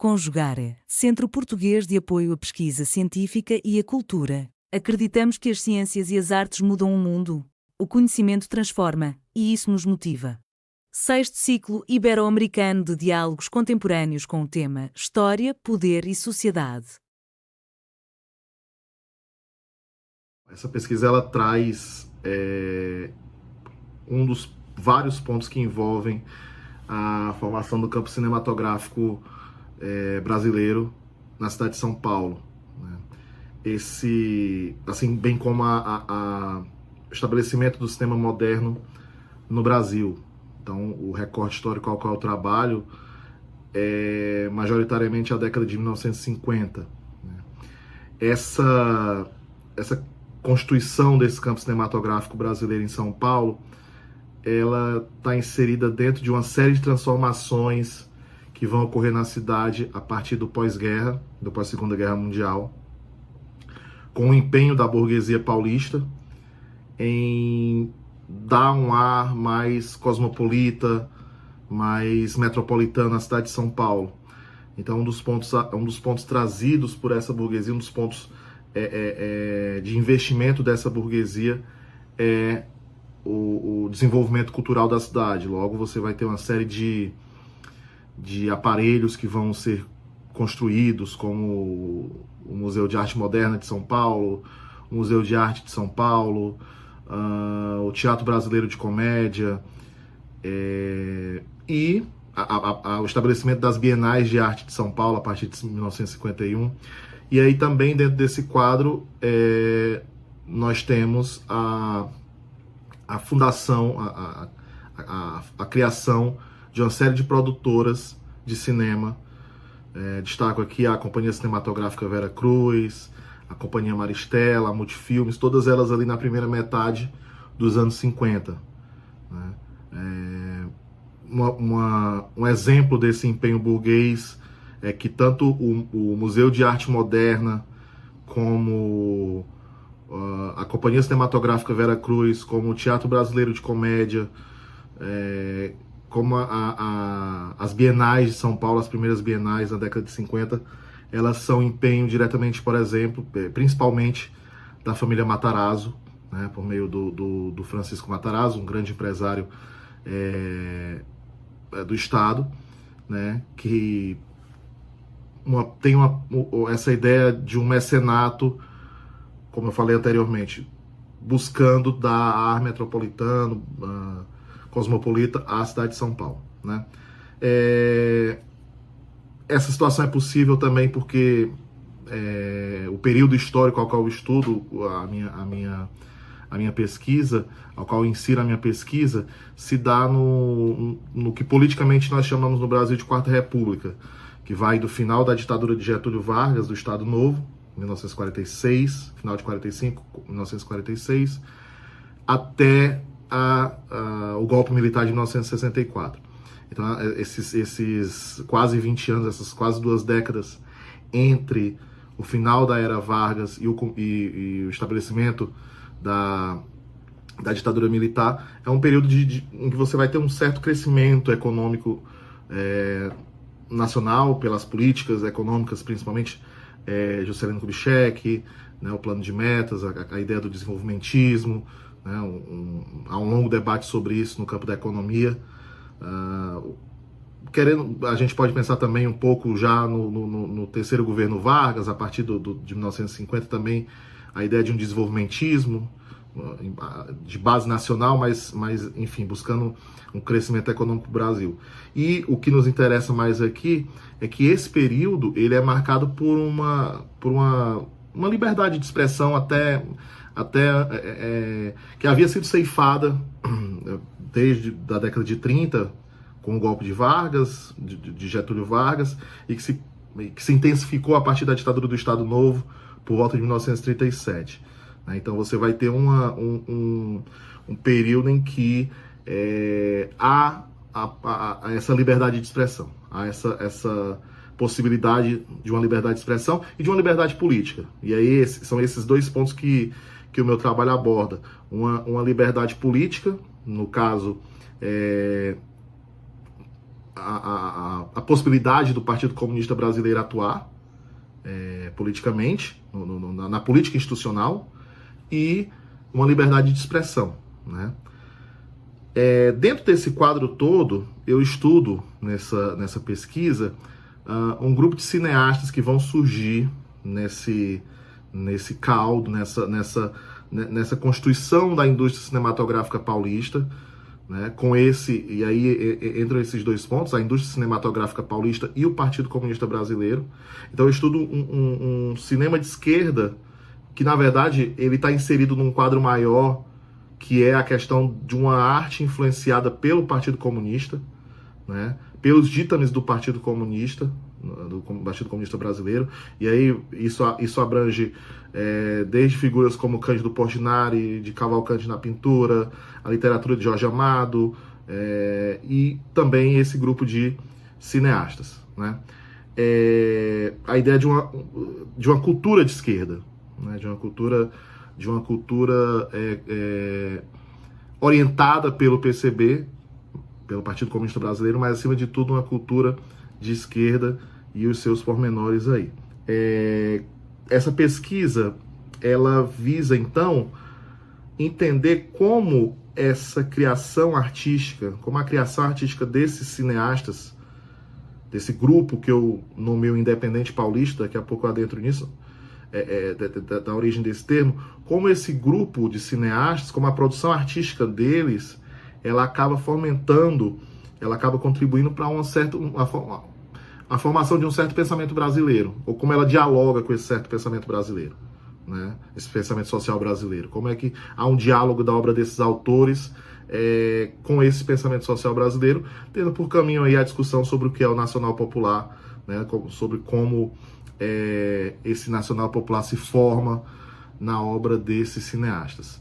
Conjugare, Centro Português de Apoio à Pesquisa Científica e à Cultura. Acreditamos que as ciências e as artes mudam o mundo. O conhecimento transforma, e isso nos motiva. Sexto ciclo ibero-americano de diálogos contemporâneos com o tema História, Poder e Sociedade. Essa pesquisa ela traz um dos vários pontos que envolvem a formação do campo cinematográfico brasileiro na cidade de São Paulo, né? Esse, assim, bem como o estabelecimento do cinema moderno no Brasil. Então, o recorte histórico ao qual eu trabalho é majoritariamente a década de 1950. Né? Essa constituição desse campo cinematográfico brasileiro em São Paulo, ela está inserida dentro de uma série de transformações que vão ocorrer na cidade a partir do pós-guerra, do pós-Segunda Guerra Mundial, com o empenho da burguesia paulista em dar um ar mais cosmopolita, mais metropolitano à cidade de São Paulo. Então, um dos pontos trazidos por essa burguesia, um dos pontos de investimento dessa burguesia é o desenvolvimento cultural da cidade. Logo, você vai ter uma série de aparelhos que vão ser construídos, como o Museu de Arte Moderna de São Paulo, o Museu de Arte de São Paulo, o Teatro Brasileiro de Comédia, e o estabelecimento das Bienais de Arte de São Paulo a partir de 1951. E aí também dentro desse quadro nós temos a fundação, a criação de uma série de produtoras de cinema. Destaco aqui a Companhia Cinematográfica Vera Cruz, a Companhia Maristela, a Multifilmes, todas elas ali na primeira metade dos anos 50. Né? Um exemplo desse empenho burguês é que tanto o Museu de Arte Moderna, como a Companhia Cinematográfica Vera Cruz, como o Teatro Brasileiro de Comédia, como as Bienais de São Paulo, as primeiras Bienais na década de 50, elas são empenho diretamente, por exemplo, principalmente da família Matarazzo, né, por meio do Francisco Matarazzo, um grande empresário do Estado, né, que tem essa ideia de um mecenato, como eu falei anteriormente, buscando dar ar metropolitano, cosmopolita à cidade de São Paulo. Né? Essa situação é possível também porque o período histórico ao qual eu estudo a minha pesquisa, ao qual eu insiro a minha pesquisa, se dá no que politicamente nós chamamos no Brasil de Quarta República, que vai do final da ditadura de Getúlio Vargas, do Estado Novo, 1946, final de 45, 1946, até o golpe militar de 1964. Então, esses quase 20 anos, essas quase 2 décadas entre o final da era Vargas e o estabelecimento da ditadura militar, é um período em que você vai ter um certo crescimento econômico nacional, pelas políticas econômicas, principalmente Juscelino Kubitschek, né, o plano de metas, a ideia do desenvolvimentismo, né, há um longo debate sobre isso no campo da economia. A gente pode pensar também um pouco já no terceiro governo Vargas, a partir de 1950 também, a ideia de um desenvolvimentismo de base nacional, mas enfim, buscando um crescimento econômico do Brasil. E o que nos interessa mais aqui é que esse período ele é marcado por uma liberdade de expressão até que havia sido ceifada desde a década de 30, com o golpe de Vargas, de Getúlio Vargas, e que se intensificou a partir da ditadura do Estado Novo, por volta de 1937. Então você vai ter um período em que há essa liberdade de expressão, há essa possibilidade de uma liberdade de expressão e de uma liberdade política. E aí são esses 2 pontos que o meu trabalho aborda. Uma liberdade política, no caso, a possibilidade do Partido Comunista Brasileiro atuar politicamente, na política institucional, e uma liberdade de expressão, né? Dentro desse quadro todo, eu estudo nessa pesquisa um grupo de cineastas que vão surgir nesse caldo, nessa constituição da indústria cinematográfica paulista, né? E aí entram esses dois pontos, a indústria cinematográfica paulista e o Partido Comunista Brasileiro. Então eu estudo um cinema de esquerda que, na verdade, ele está inserido num quadro maior, que é a questão de uma arte influenciada pelo Partido Comunista, né? Pelos ditames do Partido Comunista Brasileiro. E aí isso abrange desde figuras como Cândido Portinari, de Cavalcanti na pintura, a literatura de Jorge Amado, e também esse grupo de cineastas, né? A ideia de uma cultura de esquerda, né? de uma cultura orientada pelo PCB, pelo Partido Comunista Brasileiro, mas acima de tudo uma cultura de esquerda e os seus pormenores aí. Essa pesquisa, ela visa então entender como essa criação artística, como a criação artística desses cineastas, desse grupo que eu nomeio Independente Paulista, daqui a pouco eu adentro nisso, da origem desse termo, como esse grupo de cineastas, como a produção artística deles, ela acaba fomentando, ela acaba contribuindo para a formação de um certo pensamento brasileiro, ou como ela dialoga com esse certo pensamento brasileiro, né? Esse pensamento social brasileiro. Como é que há um diálogo da obra desses autores com esse pensamento social brasileiro, tendo por caminho aí a discussão sobre o que é o nacional popular, né? Sobre como esse nacional popular se forma na obra desses cineastas.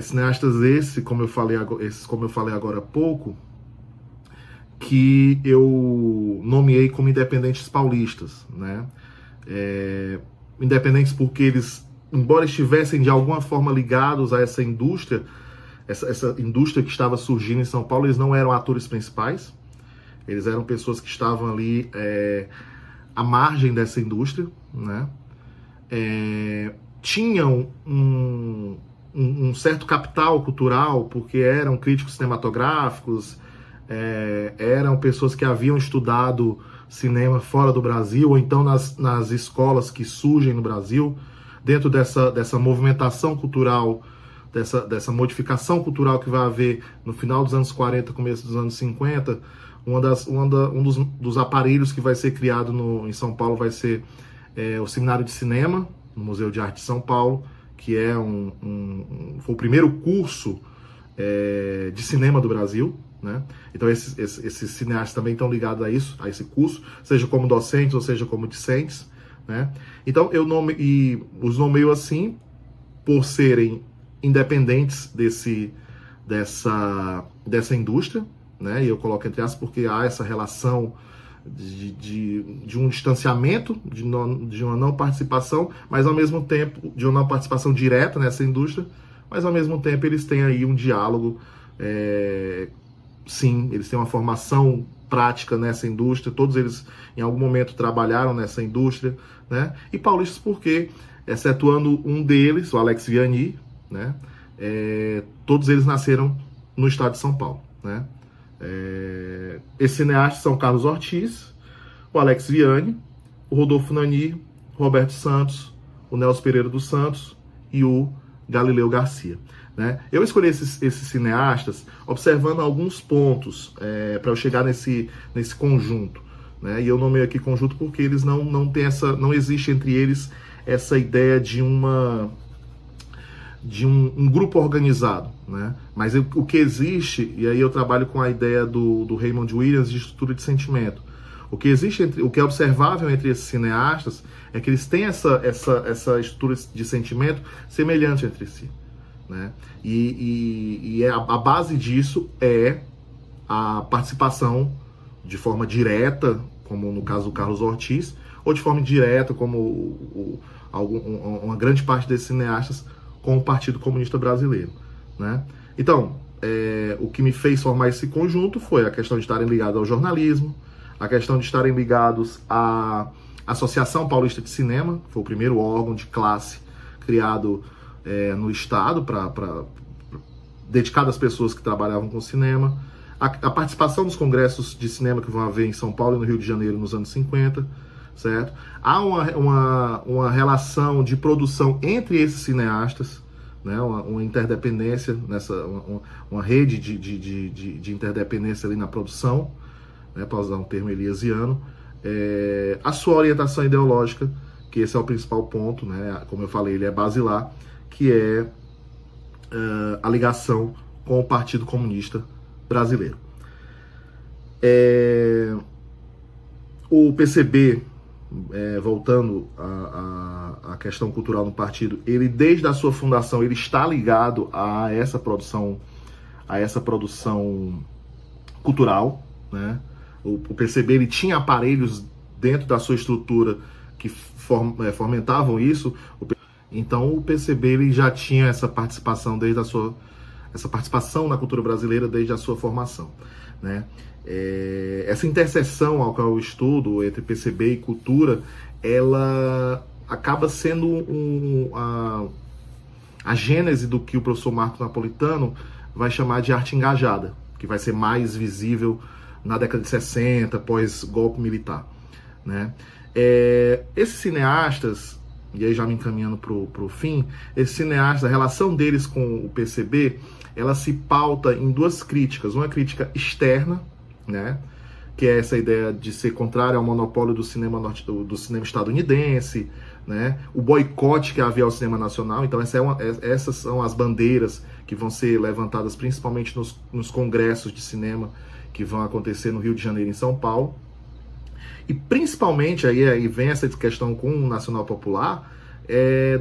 Cineastas esses, como eu falei agora há pouco, que eu nomeei como independentes paulistas, né? Independentes porque eles, embora estivessem de alguma forma ligados a essa indústria, essa indústria que estava surgindo em São Paulo, eles não eram atores principais, eles eram pessoas que estavam ali à margem dessa indústria, né? Tinham um certo capital cultural, porque eram críticos cinematográficos, eram pessoas que haviam estudado cinema fora do Brasil, ou então nas escolas que surgem no Brasil, dentro dessa movimentação cultural, dessa modificação cultural que vai haver no final dos anos 40, começo dos anos 50, um dos aparelhos que vai ser criado em São Paulo vai ser o Seminário de Cinema, no Museu de Arte de São Paulo, que foi o primeiro curso de cinema do Brasil, né? Então esses cineastas também estão ligados a esse curso, seja como docentes ou seja como discentes, né? Então os nomeio assim por serem independentes dessa indústria, né? E eu coloco entre aspas porque há essa relação de um distanciamento, de uma não participação, mas ao mesmo tempo de uma não participação direta nessa indústria, mas ao mesmo tempo eles têm aí um diálogo, sim, eles têm uma formação prática nessa indústria, todos eles em algum momento trabalharam nessa indústria, né? E paulistas porque, excetuando um deles, o Alex Vianney, né? Todos eles nasceram no estado de São Paulo, né? Esses cineastas são Carlos Ortiz, o Alex Vianney, o Rodolfo Nani, o Roberto Santos, o Nelson Pereira dos Santos e o Galileu Garcia, né? Eu escolhi esses cineastas observando alguns pontos para eu chegar nesse conjunto, né? E eu nomeio aqui conjunto porque eles não existe entre eles essa ideia de um grupo organizado, né? Mas o que existe, e aí eu trabalho com a ideia do Raymond Williams de estrutura de sentimento. O que existe, o que é observável entre esses cineastas é que eles têm essa estrutura de sentimento semelhante entre si, né? E a base disso é a participação de forma direta, como no caso do Carlos Ortiz, ou de forma indireta, como uma grande parte desses cineastas, com o Partido Comunista Brasileiro, né? Então, o que me fez formar esse conjunto foi a questão de estarem ligados ao jornalismo, a questão de estarem ligados à Associação Paulista de Cinema, que foi o primeiro órgão de classe criado no Estado, dedicado às pessoas que trabalhavam com cinema, a participação dos congressos de cinema que vão haver em São Paulo e no Rio de Janeiro nos anos 50, certo? Há uma relação de produção entre esses cineastas, né? Uma interdependência, uma rede de interdependência ali na produção, né? Para usar um termo eliasiano, a sua orientação ideológica, que esse é o principal ponto, né? Como eu falei, ele é basilar, que é a ligação com o Partido Comunista Brasileiro. O PCB, voltando à questão cultural no partido, ele desde a sua fundação ele está ligado a essa produção cultural, né? O PCB ele tinha aparelhos dentro da sua estrutura que fomentavam isso. Então o PCB ele já tinha essa participação essa participação na cultura brasileira desde a sua formação, né? Essa interseção ao qual eu estudo entre PCB e cultura, ela acaba sendo a gênese do que o professor Marcos Napolitano vai chamar de arte engajada, que vai ser mais visível na década de 60, pós-golpe militar, né? Esses cineastas, e aí já me encaminhando para o fim, esses cineastas, a relação deles com o PCB, ela se pauta em duas críticas. Uma crítica externa, né, que é essa ideia de ser contrário ao monopólio do cinema estadunidense, né, o boicote que havia ao cinema nacional. Então essas são as bandeiras que vão ser levantadas principalmente nos congressos de cinema que vão acontecer no Rio de Janeiro e em São Paulo. E principalmente, aí vem essa questão com o Nacional Popular,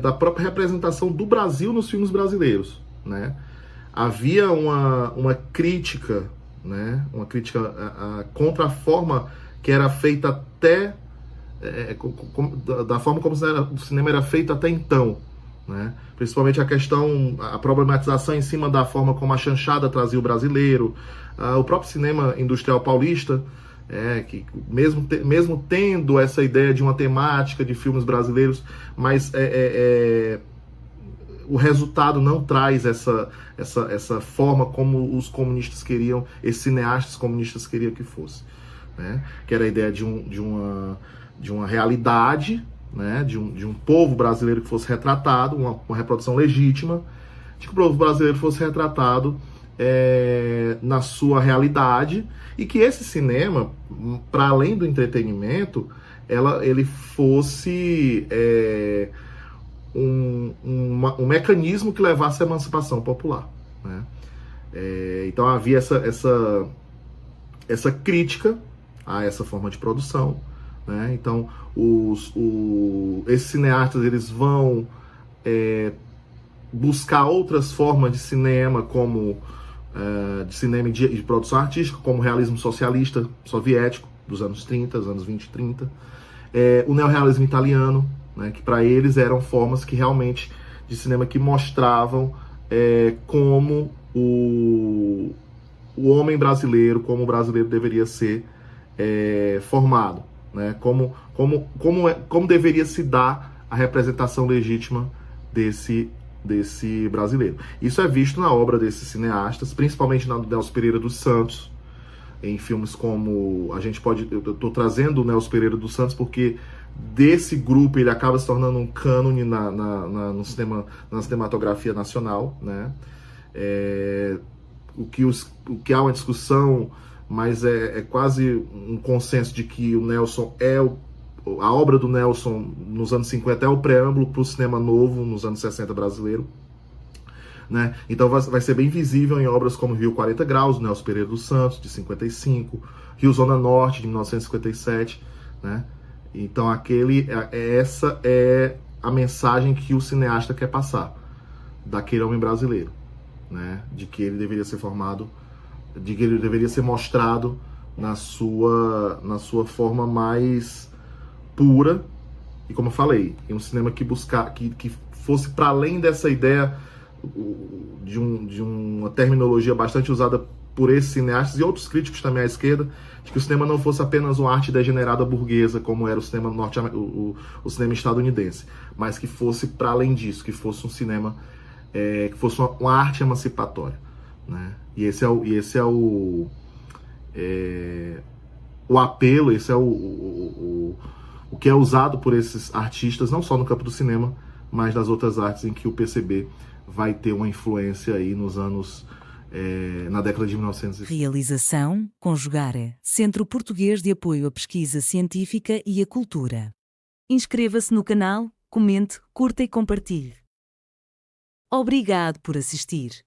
da própria representação do Brasil nos filmes brasileiros, né? Havia uma crítica, né? Uma crítica contra a forma que era feita até, da forma como o cinema era feito até então, né? Principalmente a problematização em cima da forma como a chanchada trazia o brasileiro, o próprio cinema industrial paulista, que mesmo tendo essa ideia de uma temática de filmes brasileiros, mas o resultado não traz essa forma como os comunistas queriam, esses cineastas comunistas queriam que fosse, né? Que era a ideia de uma realidade, né? de um povo brasileiro que fosse retratado, uma reprodução legítima, de que o povo brasileiro fosse retratado na sua realidade, e que esse cinema, para além do entretenimento, ele fosse um mecanismo que levasse à emancipação popular, né? Então havia essa crítica a essa forma de produção, né? Então esses cineastas eles vão buscar outras formas de cinema, como de cinema de produção artística, como o realismo socialista soviético dos anos 30, dos anos 20 e 30, o neorrealismo italiano, né, que para eles eram formas que realmente de cinema que mostravam como o homem brasileiro, como o brasileiro deveria ser formado, né, como deveria se dar a representação legítima desse brasileiro. Isso é visto na obra desses cineastas, principalmente na do Nelson Pereira dos Santos, em filmes como eu estou trazendo o Nelson Pereira dos Santos porque desse grupo ele acaba se tornando um cânone na cinematografia nacional, né? O que há uma discussão, mas é quase um consenso de que o Nelson a obra do Nelson nos anos 50 é o preâmbulo para o cinema novo nos anos 60 brasileiro, né? Então vai ser bem visível em obras como Rio 40 Graus, do Nelson Pereira dos Santos, de 55, Rio Zona Norte, de 1957, né? Então essa é a mensagem que o cineasta quer passar daquele homem brasileiro, né? De que ele deveria ser formado, de que ele deveria ser mostrado na sua forma mais pura, e como eu falei, em um cinema que fosse para além dessa ideia de uma terminologia bastante usada por esses cineastas e outros críticos também à esquerda, de que o cinema não fosse apenas uma arte degenerada burguesa, como era o cinema o cinema estadunidense, mas que fosse para além disso, que fosse um cinema, que fosse uma arte emancipatória, né? E esse é o apelo, esse é o que é usado por esses artistas, não só no campo do cinema, mas das outras artes, em que o PCB vai ter uma influência aí nos anos, na década de 1900. Realização, Conjugare, Centro Português de Apoio à Pesquisa Científica e à Cultura. Inscreva-se no canal, comente, curta e compartilhe. Obrigado por assistir.